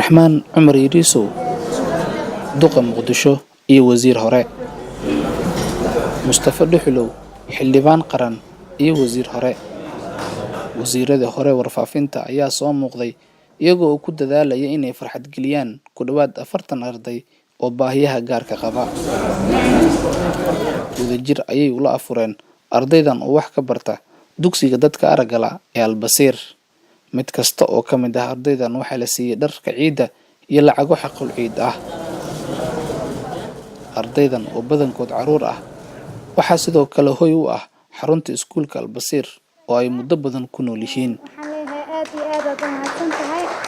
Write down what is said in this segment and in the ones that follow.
Cabdiraxmaan Cumar Yariisow duqa Muqdisho iyo wasiir hore Mustafa Dhuxulow xildhibaan qaran iyo wasiir hore wasiirada hore warfaafinta ayaa soo muuqday iyagoo ku dadaalaya inay farxad geliyaan ku dhawaad 40 arday oo baahiyaha gaarka qaba wadajir ayay ula afureen ardaydan oo wax ka barta dugsiga dadka aragala ee Albasiir mid kasta oo ka mid ah ardaydan waxa la siiyay dharka ciida iyo lacago xaqul ciid ah ardaydan oo badankood caruur ah waxa sidoo kale hoy u ah xarunta iskuulka Albasiir oo ay muddo badan ku nool yihiin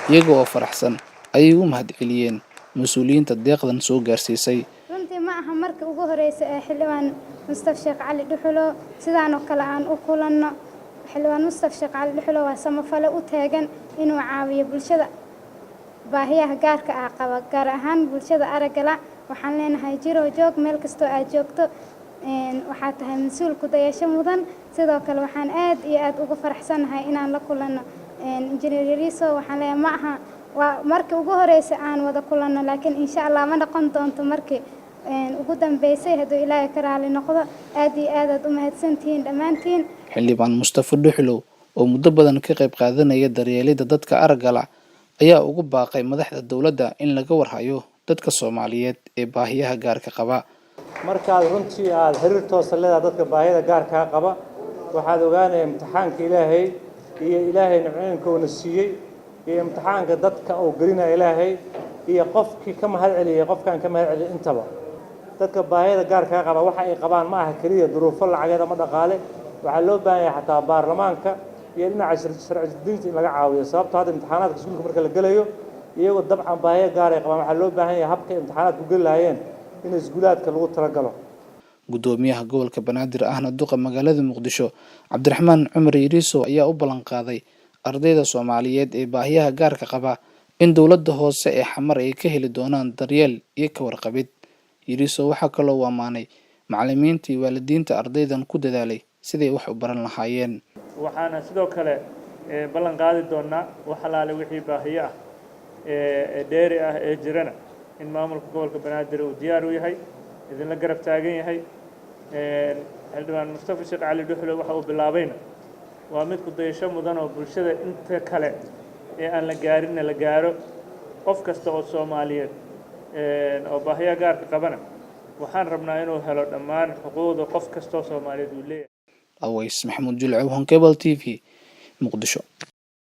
iyagoo faraxsan ayay u mahadceliyeen mas'uuliyiinta deeqdan soo gaarsiisay runtii ma aha markii ugu horeysay ee xildhibaan Mustafa Sheekh Cali Dhuxulow sidaan oo kale aan u kulanno xildhibaan Mustafa Sheekh Cali Dhuxulow waa samafale u taagan inuu caawiyo bulshada baahiyaha gaarka ah qaba gaar ahaan bulshada aragala waxaan leenahay jiro joog meel kasta aad joogto waxaa tahay mas'uul ku dayasho mudan sidoo kale waxaan aad iyo aad ugu faraxsanahay inaan la kulanno injineer Yariisow waxaan leeyahay ma aha waa markii ugu horeysay aan wada kulanno laakiin insha Allah ma noqon doonto markii ugu dambeysay haduu Ilaahay ka raali noqdo aad iyo aad u mahadsantihiin dhamaantiin xildhibaan Mustafa Dhuxulow oo muddo badan ka qayb qaadanaya daryeelida dadka aragala ayaa ugu baaqay madaxda dawladda in laga warhayo dadka Soomaaliyeed ee baahiyaha gaarka qaba markaad runtii aad xiriir toos ah leedahay dadka baahida gaarka qaba waxaad ogaanaysaa imtixaanka Ilaahay iyo Ilaahay nicmooyinka siiyay iyo imtixaanka dadka oo gelina Ilaahay iyo qofkii ka mahad celiyay qofkan ka mahad celiyay intaba dadka baahida gaarka qaba waxa ay qabaan ma aha kaliya duruufo lacageed ama dhaqaale waxa loo baahan yahay xataa baarlamaanka iyo dhinaca sharci dejinta in laga caawiyo sababtoo ah imtixaanaadka iskuulka marka la galayo iyagoo dabcan baahiyo gaar ah qabaan waxa loo baahan yahay habka imtixaanaadku gali lahaayeen in iskuulaadka lagu talagalo gudoomiyaha gobolka Banaadir ahna duqa magaalada Muqdisho Cabdiraxmaan Cumar Yariisow ayaa u ballan qaaday ardayda Soomaaliyeed ee baahiyaha gaarka qaba in dawladda hoose ee xamar ay ka heli doonaan daryeel iyo ka warqabid Yariisow waxa kale oo amaanay macallimiinta iyo waalidiinta ardaydan ku dadaalay sidii wax u baran lahaayeen waxaana sidoo kale ballan qaadi doonaa wax halaale wixii baahiyo ah ee dheeri ah ee jirana in maamulka gobolka Banaadir uu diyaar u yahay idin la garab taagan yahay xildhibaan Mustafa Sheekh Cali Dhuxulow waxa uu bilaabayna waa mid ku dayasho mudan oo bulshada inta kale ee aan la gaarin la gaaro qof kasta oo Soomaaliyeed oo baahiyaha gaarka qabana waxaan rabnaa inuu helo dhammaan xuquuqda qof kasta oo Soomaaliyeed uu leeyahay Aways Maxamuud Julcow Cable TV Muqdisho